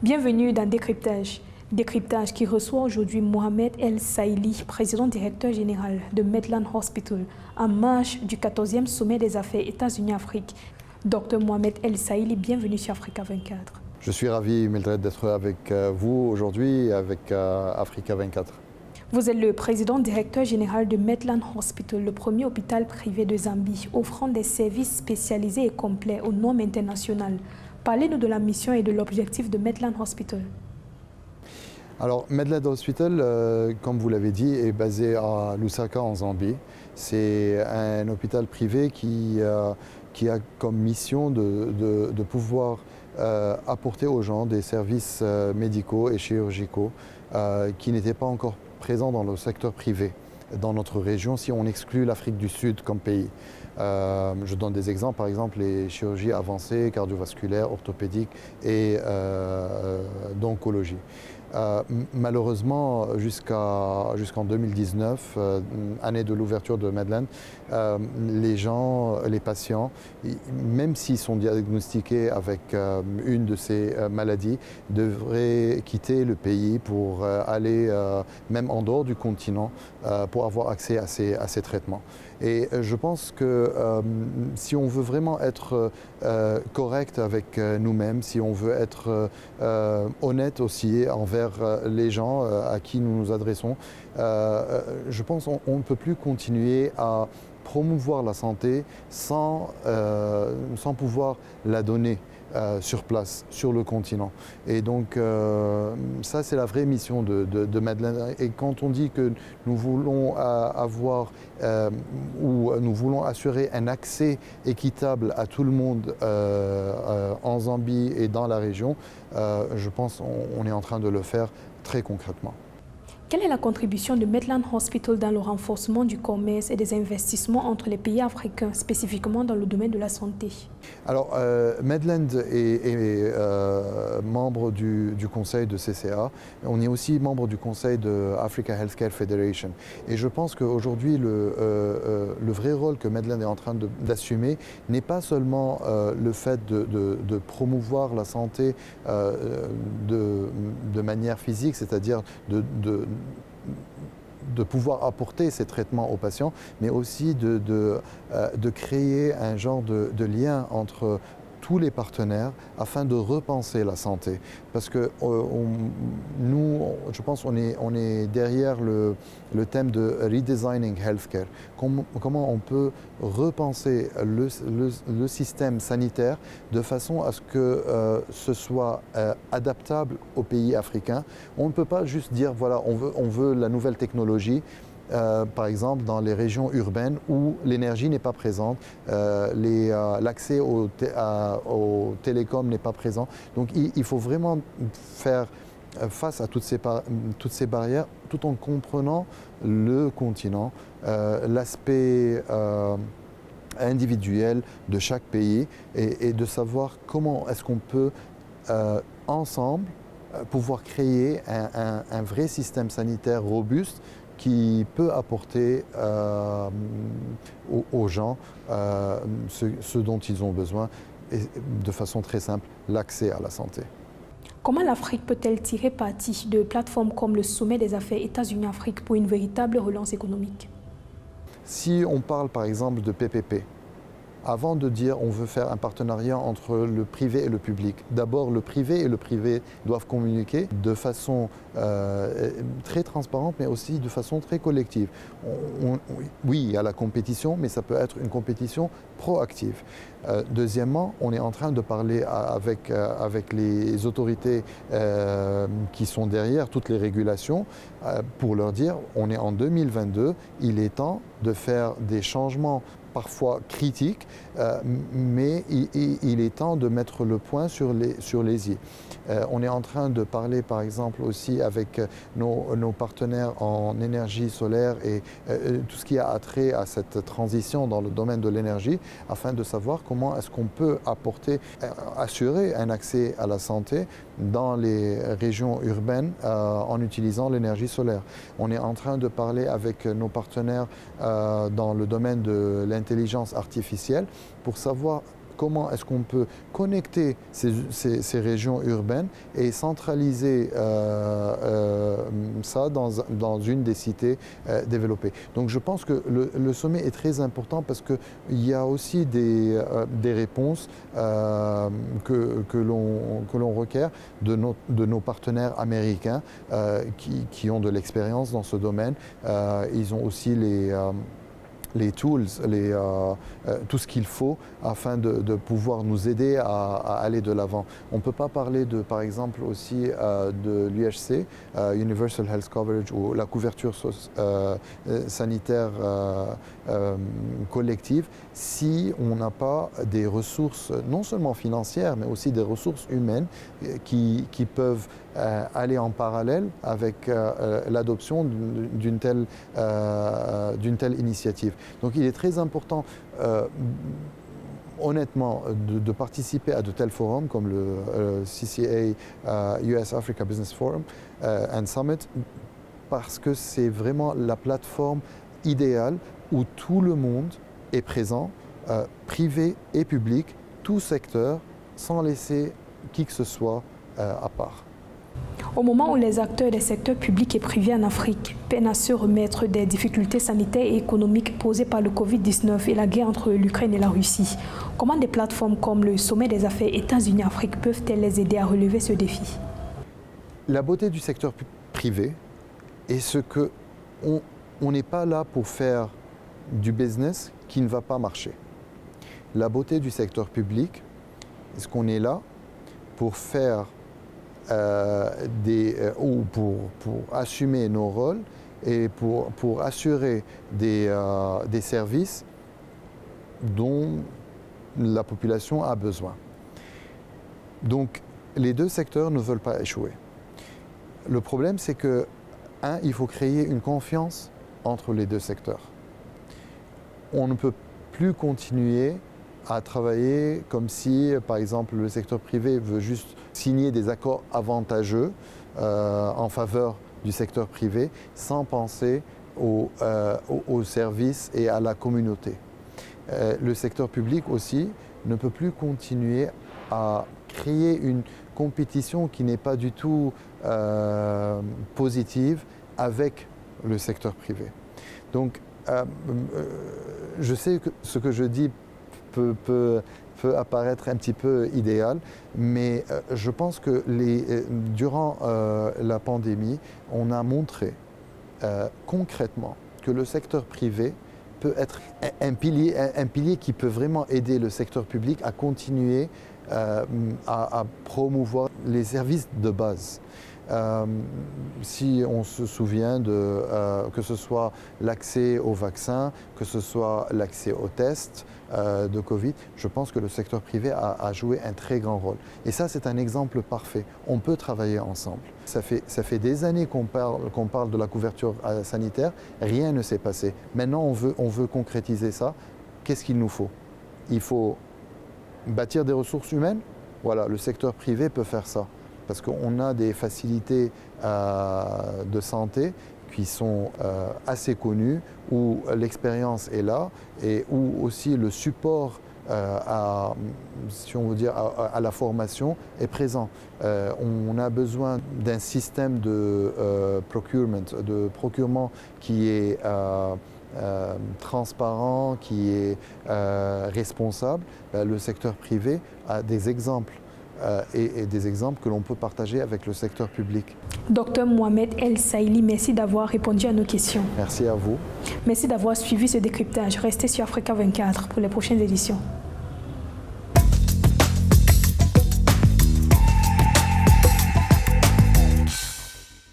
Bienvenue dans Décryptage. Décryptage qui reçoit aujourd'hui Mohamed El Saïli, président directeur général de Medland Hospital, en marge du 14e sommet des affaires États-Unis-Afrique. Dr Mohamed El Saïli, bienvenue sur Africa 24. Je suis ravi, Mildred, d'être avec vous aujourd'hui et avec Africa 24. Vous êtes le président directeur général de Medland Hospital, le premier hôpital privé de Zambie, offrant des services spécialisés et complets aux normes internationales. Parlez-nous de la mission et de l'objectif de Medland Hospital. Alors, Medland Hospital, comme vous l'avez dit, est basé à Lusaka, en Zambie. C'est un hôpital privé qui a comme mission de pouvoir apporter aux gens des services médicaux et chirurgicaux qui n'étaient pas encore présents dans le secteur privé dans notre région, si on exclut l'Afrique du Sud comme pays. Je donne des exemples, par exemple les chirurgies avancées, cardiovasculaires, orthopédiques et d'oncologie. Malheureusement, jusqu'en 2019, année de l'ouverture de Medland, les patients, même s'ils sont diagnostiqués avec une de ces maladies, devraient quitter le pays pour aller même en dehors du continent pour avoir accès à ces traitements. Et je pense que si on veut vraiment être correct avec nous-mêmes, si on veut être honnête aussi envers les gens à qui nous nous adressons, je pense qu'on ne peut plus continuer à promouvoir la santé sans pouvoir la donner sur place, sur le continent. Et donc ça, c'est la vraie mission de Medland. Et quand on dit que nous voulons nous voulons assurer un accès équitable à tout le monde en Zambie et dans la région, je pense qu'on est en train de le faire très concrètement. Quelle est la contribution de Medland Hospital dans le renforcement du commerce et des investissements entre les pays africains, spécifiquement dans le domaine de la santé? Alors, Medland est membre du conseil de CCA. On est aussi membre du conseil de Africa Healthcare Federation. Et je pense qu'aujourd'hui, le vrai rôle que Medland est en train d'assumer n'est pas seulement le fait de promouvoir la santé de manière physique, c'est-à-dire de pouvoir apporter ces traitements aux patients, mais aussi de créer un genre de lien entre tous les partenaires afin de repenser la santé. Parce que nous, je pense qu'on est derrière le thème de redesigning healthcare. Comment on peut repenser le système sanitaire de façon à ce que ce soit adaptable aux pays africains. On ne peut pas juste dire, voilà, on veut la nouvelle technologie. Par exemple, dans les régions urbaines où l'énergie n'est pas présente, l'accès au télécom n'est pas présent. Donc il faut vraiment faire face à toutes ces barrières tout en comprenant le continent, l'aspect individuel de chaque pays et de savoir comment est-ce qu'on peut ensemble pouvoir créer un vrai système sanitaire robuste qui peut apporter aux gens ce dont ils ont besoin et de façon très simple, l'accès à la santé. Comment l'Afrique peut-elle tirer parti de plateformes comme le sommet des affaires États-Unis-Afrique pour une véritable relance économique? Si on parle par exemple de PPP, avant de dire on veut faire un partenariat entre le privé et le public, d'abord le privé et le privé doivent communiquer de façon très transparente mais aussi de façon très collective. Oui, il y a la compétition, mais ça peut être une compétition proactive. Deuxièmement, on est en train de parler avec les autorités qui sont derrière toutes les régulations pour leur dire on est en 2022, il est temps de faire des changements parfois critiques, mais il est temps de mettre le point sur les i. On est en train de parler par exemple aussi avec nos partenaires en énergie solaire et tout ce qui a attrait à cette transition dans le domaine de l'énergie afin de savoir comment est-ce qu'on peut assurer un accès à la santé dans les régions urbaines en utilisant l'énergie solaire. On est en train de parler avec nos partenaires dans le domaine de l'intelligence artificielle pour savoir comment est-ce qu'on peut connecter ces régions urbaines et centraliser ça dans une des cités développées. Donc je pense que le sommet est très important parce qu'il y a aussi des réponses que l'on requiert de nos partenaires américains qui ont de l'expérience dans ce domaine. Ils ont aussi les tools, tout ce qu'il faut afin de pouvoir nous aider à aller de l'avant. On ne peut pas parler par exemple aussi de l'UHC, Universal Health Coverage, ou la couverture sanitaire collective, si on n'a pas des ressources non seulement financières mais aussi des ressources humaines qui peuvent aller en parallèle avec l'adoption d'une telle initiative. Donc il est très important, honnêtement, de participer à de tels forums comme le CCA US Africa Business Forum and Summit, parce que c'est vraiment la plateforme idéale où tout le monde est présent, privé et public, tout secteur, sans laisser qui que ce soit à part. Au moment où les acteurs des secteurs publics et privés en Afrique peinent à se remettre des difficultés sanitaires et économiques posées par le Covid-19 et la guerre entre l'Ukraine et la Russie, comment des plateformes comme le Sommet des affaires États-Unis-Afrique peuvent-elles les aider à relever ce défi? La beauté du secteur privé est ce qu'on n'est pas là pour faire du business qui ne va pas marcher. La beauté du secteur public, est ce qu'on est là pour faire ou pour assumer nos rôles et pour assurer des services dont la population a besoin. Donc les deux secteurs ne veulent pas échouer. Le problème, c'est que, il faut créer une confiance entre les deux secteurs. On ne peut plus continuer à travailler comme si, par exemple, le secteur privé veut juste signer des accords avantageux en faveur du secteur privé sans penser aux services et à la communauté. Le secteur public aussi ne peut plus continuer à créer une compétition qui n'est pas du tout positive avec le secteur privé. Donc, je sais que ce que je dis peut apparaître un petit peu idéal, mais je pense que durant la pandémie, on a montré concrètement que le secteur privé peut être un pilier qui peut vraiment aider le secteur public à continuer à promouvoir les services de base. Si on se souvient que ce soit l'accès aux vaccins, que ce soit l'accès aux tests de Covid, je pense que le secteur privé a joué un très grand rôle. Et ça, c'est un exemple parfait. On peut travailler ensemble. Ça fait des années qu'on parle de la couverture sanitaire, rien ne s'est passé. Maintenant, on veut concrétiser ça. Qu'est-ce qu'il nous faut? Il faut bâtir des ressources humaines. Voilà, le secteur privé peut faire ça. Parce qu'on a des facilités de santé qui sont assez connues, où l'expérience est là et où aussi le support si on veut dire, à la formation est présent. On a besoin d'un système de procurement qui est transparent, qui est responsable. Le secteur privé a des exemples. Et des exemples que l'on peut partager avec le secteur public. Docteur Mohamed El Saïli, merci d'avoir répondu à nos questions. Merci à vous. Merci d'avoir suivi ce décryptage. Restez sur Africa 24 pour les prochaines éditions.